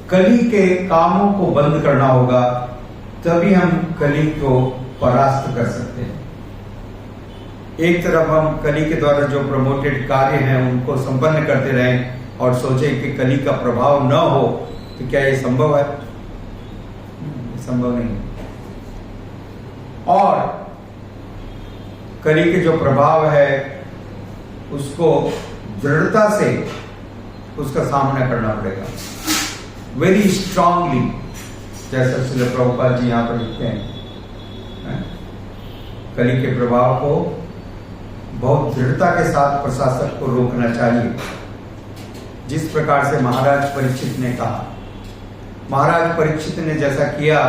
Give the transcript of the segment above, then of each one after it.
कली के कामों को बंद करना होगा, तभी हम कली को परास्त कर सकते हैं। एक तरफ हम कली के द्वारा जो प्रमोटेड कार्य हैं उनको संपन्न करते रहें और सोचें कि कली का प्रभाव न हो, तो क्या ये संभव है? संभव नहीं। और कली के जो प्रभाव है उसको दृढ़ता से उसका सामना करना पड़ेगा, वेरी स्ट्रांगली, जैसा श्रील प्रभुपाद जी यहां पर लिखते हैं। कली के प्रभाव को बहुत दृढ़ता के साथ प्रशासक को रोकना चाहिए, जिस प्रकार से महाराज परीक्षित ने कहा। महाराज परीक्षित ने जैसा किया,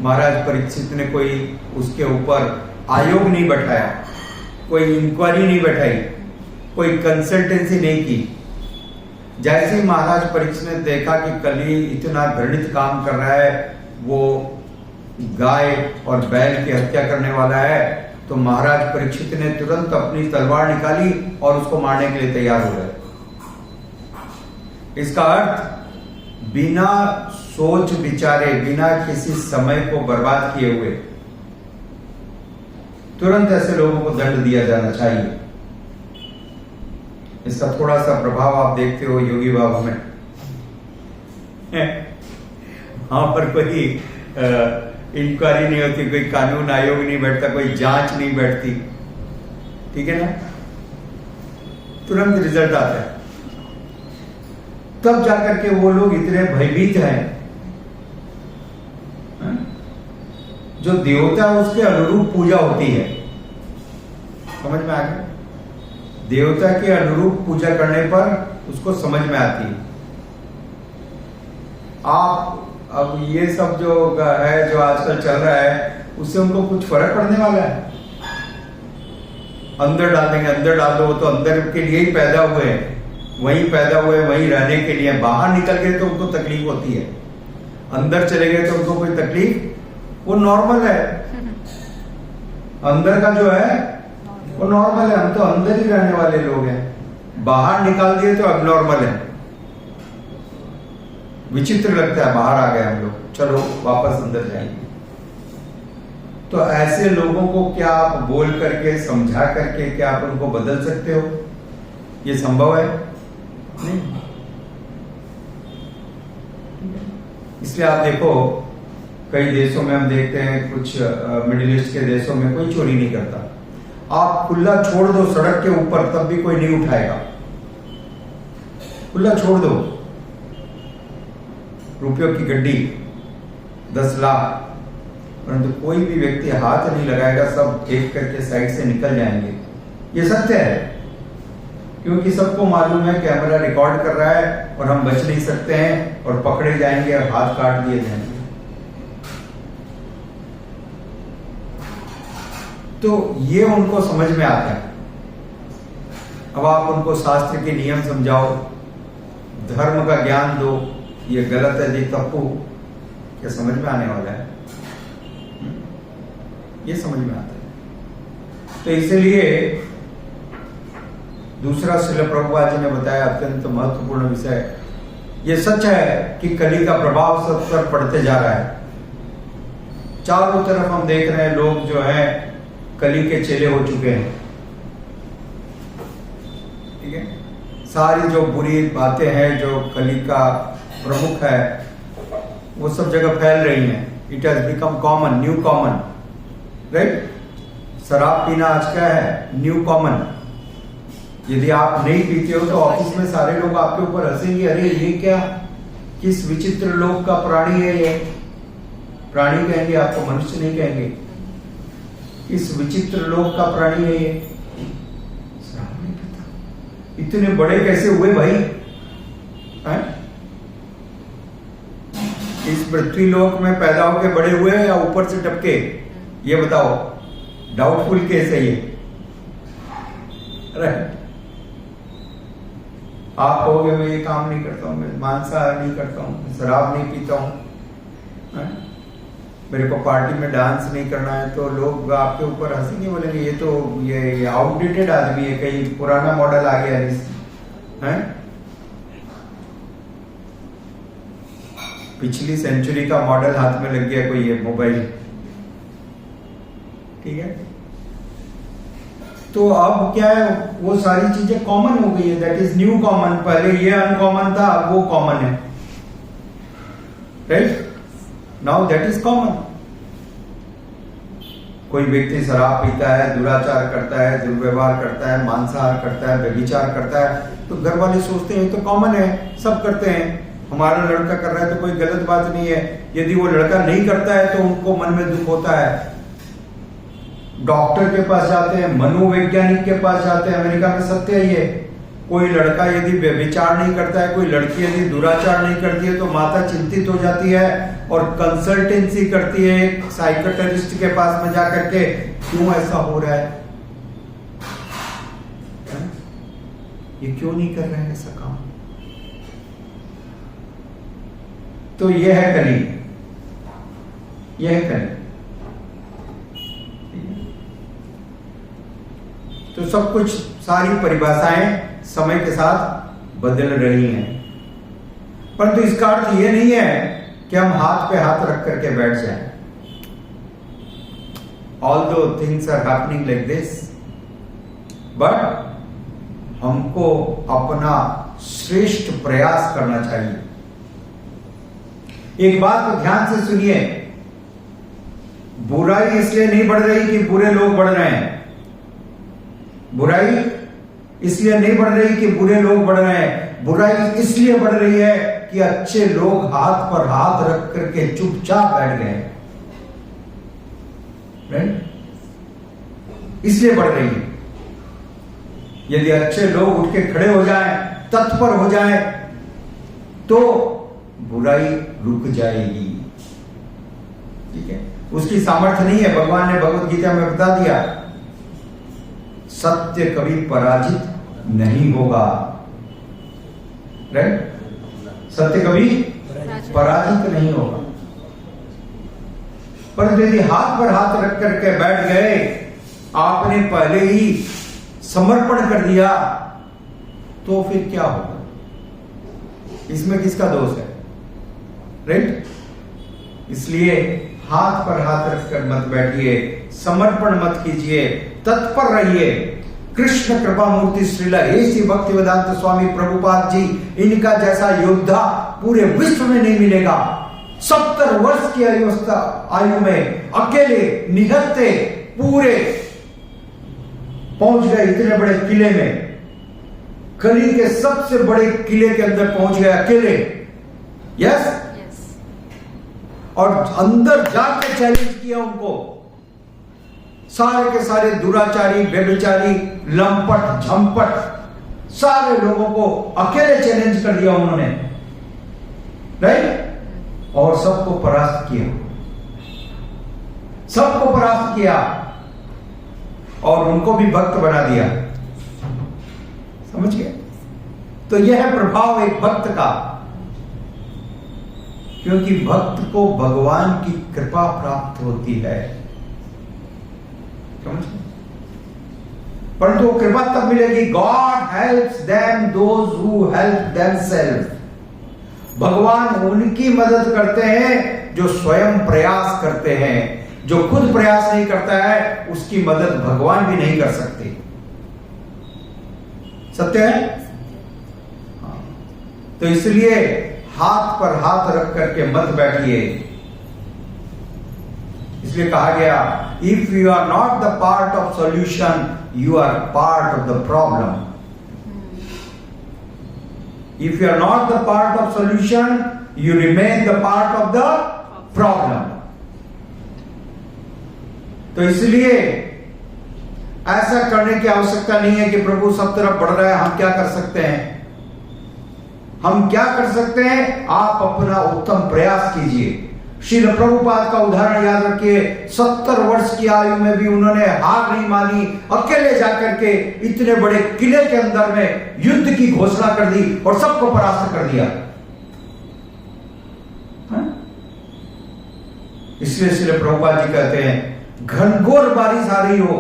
महाराज परीक्षित ने कोई उसके ऊपर आयोग नहीं बैठाया, कोई इंक्वायरी नहीं बैठाई, कोई कंसल्टेंसी नहीं की। जैसे ही महाराज परीक्षित ने देखा कि कली इतना घृणित काम कर रहा है, वो गाय और बैल की हत्या करने वाला है, तो महाराज परीक्षित ने तुरंत अपनी तलवार निकाली और उसको मारने के लिए तैयार हो गए। इसका अर्थ बिना सोच विचारे, बिना किसी समय को बर्बाद किए हुए तुरंत ऐसे लोगों को दंड दिया जाना चाहिए। इसका थोड़ा सा प्रभाव आप देखते हो योगी बाबा में। वहां पर कोई इंक्वायरी नहीं होती, कोई कानून आयोग नहीं बैठता, कोई जांच नहीं बैठती, ठीक है ना, तुरंत रिजल्ट आता है। तब जाकर के वो लोग इतने भयभीत हैं, जो देवता है उसके अनुरूप पूजा होती है। समझ में आ गया? देवता के अनुरूप पूजा करने पर उसको समझ में आती है। आप अब ये सब जो है, जो आजकल चल रहा है, उससे उनको कुछ फर्क पड़ने वाला है? अंदर डाल देंगे, अंदर डाल दो, तो अंदर के लिए ही पैदा हुए हैं, वहीं पैदा हुए, वहीं रहने के लिए। बाहर निकल गए तो उनको तकलीफ होती है, अंदर चले गए तो उनको कोई तकलीफ, वो नॉर्मल है। अंदर का जो है वो नॉर्मल है, हम तो अंदर ही रहने वाले लोग हैं। बाहर निकाल दिए तो अब नॉर्मल है, विचित्र लगता है, बाहर आ गए हम लोग, चलो वापस अंदर जाएंगे। तो ऐसे लोगों को क्या आप बोल करके, समझा करके, क्या आप उनको बदल सकते हो? ये संभव है? नहीं। इसलिए आप देखो, कई देशों में हम देखते हैं, कुछ मिडिल ईस्ट के देशों में कोई चोरी नहीं करता। आप खुला छोड़ दो सड़क के ऊपर, तब भी कोई नहीं उठाएगा। खुला छोड़ दो, रुपयों की गड्डी 10 लाख, परंतु कोई भी व्यक्ति हाथ नहीं लगाएगा, सब देख करके साइड से निकल जाएंगे। ये सत्य है, क्योंकि सबको मालूम है कैमरा रिकॉर्ड कर रहा है और हम बच नहीं सकते हैं और पकड़े जाएंगे और हाथ काट दिए जाएंगे। तो ये उनको समझ में आता है। अब आप उनको शास्त्र के नियम समझाओ, धर्म का ज्ञान दो, ये गलत है, ये तप्पू, क्या समझ में आने वाला है? ये समझ में आता है। तो इसलिए दूसरा श्रील प्रभुपाद जी ने बताया अत्यंत महत्वपूर्ण विषय, ये सच है कि कली का प्रभाव सब पर पड़ते जा रहा है। चारों तरफ हम देख रहे हैं, लोग जो हैं कली के चेले हो चुके हैं, ठीक है। सारी जो बुरी बातें हैं, जो कली का प्रमुख है, वो सब जगह फैल रही हैं। It has become common, new common, right. शराब पीना आज क्या है? New common. यदि आप नहीं पीते हो तो ऑफिस में सारे लोग आपके ऊपर हंसेंगे, अरे ये क्या, किस विचित्र लोक का प्राणी है ये। प्राणी कहेंगे आपको, मनुष्य नहीं कहेंगे। किस विचित्र लोक का प्राणी है ये, शराब नहीं पीता। इतने बड़े कैसे हुए भाई? है? इस पृथ्वी लोक में पैदा होके बड़े हुए या ऊपर से टपके? ये बताओ, डाउटफुल केस है ये, राइट। आप कहोगे मैं ये काम नहीं करता हूँ, मैं मांसाहार नहीं करता हूँ, शराब नहीं पीता हूँ, मेरे को पार्टी में डांस नहीं करना है, तो लोग आपके ऊपर हंसेंगे, बोलेंगे ये तो ये आउटडेटेड आदमी है, कहीं पुराना मॉडल आ गया है। पिछली सेंचुरी का मॉडल हाथ में लग गया कोई ये मोबाइल, ठीक है। तो अब क्या है, वो सारी चीजें कॉमन हो गई है, दैट इज न्यू कॉमन। पहले ये अनकॉमन था, अब वो कॉमन है, right. Now that is common. कोई व्यक्ति शराब पीता है, दुराचार करता है, दुर्व्यवहार करता है, मांसाहार करता है, व्यभिचार करता है, तो घर वाले सोचते हैं तो कॉमन है, सब करते हैं, हमारा लड़का कर रहा है तो कोई गलत बात नहीं है। यदि वो लड़का नहीं करता है तो उनको मन में दुख होता है, डॉक्टर के पास जाते हैं, मनोवैज्ञानिक के पास जाते हैं। अमेरिका में सत्य है ये, कोई लड़का यदि व्यभिचार नहीं करता है, कोई लड़की यदि दुराचार नहीं करती है, तो माता चिंतित हो जाती है और कंसल्टेंसी करती है एक साइकियाट्रिस्ट के पास में जाकर के, क्यों ऐसा हो रहा है, ये क्यों नहीं कर रहे हैं ऐसा काम। तो यह है कली, यह है कली। तो सब कुछ, सारी परिभाषाएं समय के साथ बदल रही हैं, परंतु इसका अर्थ यह नहीं है कि हम हाथ पे हाथ रख करके बैठ जाएं। Although things are happening like this, but हमको अपना श्रेष्ठ प्रयास करना चाहिए। एक बात को ध्यान से सुनिए, बुराई इसलिए नहीं बढ़ रही कि बुरे लोग बढ़ रहे हैं, बुराई इसलिए नहीं बढ़ रही कि बुरे लोग बढ़ रहे हैं, बुराई इसलिए बढ़ रही है कि अच्छे लोग हाथ पर हाथ रख करके चुपचाप बैठ गए, इसलिए बढ़ रही है। यदि अच्छे लोग उठ के खड़े हो जाएं, तत्पर हो जाएं, तो बुराई रुक जाएगी, ठीक है। उसकी सामर्थ्य नहीं है, भगवान ने भगवत गीता में बता दिया, सत्य कभी पराजित नहीं होगा, राइट। सत्य कभी पराजित नहीं होगा। परंतु यदि हाथ पर हाथ रख करके बैठ गए, आपने पहले ही समर्पण कर दिया, तो फिर क्या होगा, इसमें किसका दोष है, राइट। इसलिए हाथ पर हाथ रखकर मत बैठिए, समर्पण मत कीजिए, तत्पर रहिए। कृष्ण कृपा मूर्ति श्रीला श्री भक्तिवेदांत स्वामी प्रभुपाद जी, इनका जैसा योद्धा पूरे विश्व में नहीं मिलेगा। 70 वर्ष की आयु में अकेले निहत्ते पूरे पहुंच गए इतने बड़े किले में, कली के सबसे बड़े किले के अंदर पहुंच गए अकेले, यस। और अंदर जाकर चैलेंज किया उनको, सारे के सारे दुराचारी, व्यभिचारी, लंपट, झंपट, सारे लोगों को अकेले चैलेंज कर दिया उन्होंने, राइट। और सबको परास्त किया, सबको परास्त किया और उनको भी भक्त बना दिया, समझ गए। तो यह है प्रभाव एक भक्त का, क्योंकि भक्त को भगवान की कृपा प्राप्त होती है, समझ गए। परंतु वो कृपा तब मिलेगी, God helps them those who help themselves. भगवान उनकी मदद करते हैं जो स्वयं प्रयास करते हैं, जो खुद प्रयास नहीं करता है उसकी मदद भगवान भी नहीं कर सकते, सत्य है। तो इसलिए हाथ पर हाथ रख करके मत बैठिए। इसलिए कहा गया, if you are not the part of solution, you are part of the problem. If you are not the part of solution, you remain the part of the problem. तो इसलिए ऐसा करने की आवश्यकता नहीं है कि प्रभु सब तरफ बढ़ रहा है, हम क्या कर सकते हैं। हम क्या कर सकते हैं, आप अपना उत्तम प्रयास कीजिए। श्रील प्रभुपाद का उदाहरण याद रखिए, 70 वर्ष की आयु में भी उन्होंने हार नहीं मानी, अकेले जाकर के इतने बड़े किले के अंदर में युद्ध की घोषणा कर दी और सबको परास्त कर दिया। इसलिए श्रील प्रभुपाद जी कहते हैं, घनघोर बारिश आ रही हो,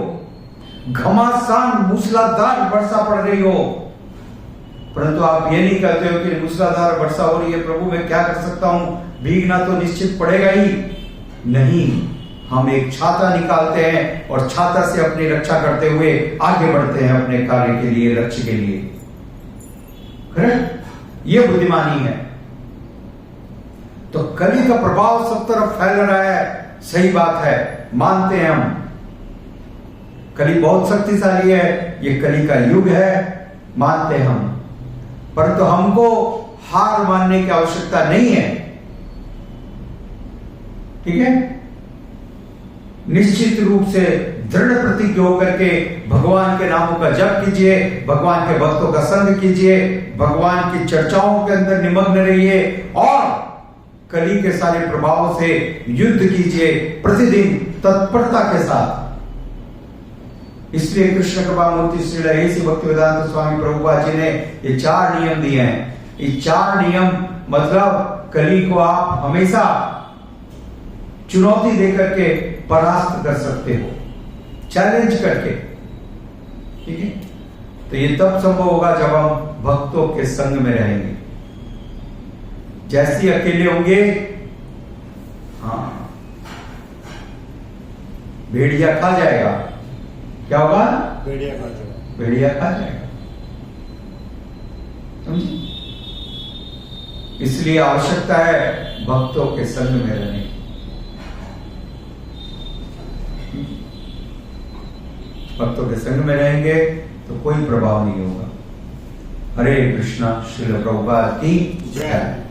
घमासान मूसलाधार वर्षा पड़ रही हो, परंतु आप ये नहीं कहते हो कि मूसलाधार वर्षा हो रही है प्रभु, मैं क्या कर सकता हूं, भीगना तो निश्चित पड़ेगा ही। नहीं, हम एक छाता निकालते हैं और छाता से अपनी रक्षा करते हुए आगे बढ़ते हैं अपने कार्य के लिए, लक्ष्य के लिए। करेक्ट? ये बुद्धिमानी है। तो कली का प्रभाव सब तरफ फैल रहा है, सही बात है, मानते हैं हम। कली बहुत शक्तिशाली है, ये कली का युग है, मानते हैं हम। परंतु हमको हार मानने की आवश्यकता नहीं है। ठीक है? निश्चित रूप से दृढ़ प्रतिज्ञ होकर के भगवान के नामों का जप कीजिए, भगवान के भक्तों का संग कीजिए, भगवान की चर्चाओं के अंदर निमग्न रहिए और कली के सारे प्रभावों से युद्ध कीजिए प्रतिदिन तत्परता के साथ। इसलिए कृष्ण कृपा मूर्ति श्री लहेसी भक्तिवेदांत स्वामी प्रभुपाद जी ने ये 4 नियम दिए हैं। ये 4 नियम मतलब कली को आप हमेशा चुनौती देकर के परास्त कर सकते हो, चैलेंज करके। ठीक है? तो ये तब संभव होगा जब हम भक्तों के संग में रहेंगे। जैसे अकेले होंगे, हाँ, भेड़िया खा जाएगा। क्या होगा? भेड़िया खा जाएगा। भेड़िया खा जाएगा। समझे? इसलिए आवश्यकता है भक्तों के संग में रहने की। भक्तों के संग में रहेंगे तो कोई प्रभाव नहीं होगा। हरे कृष्णा। श्रील प्रभुपाद की जय।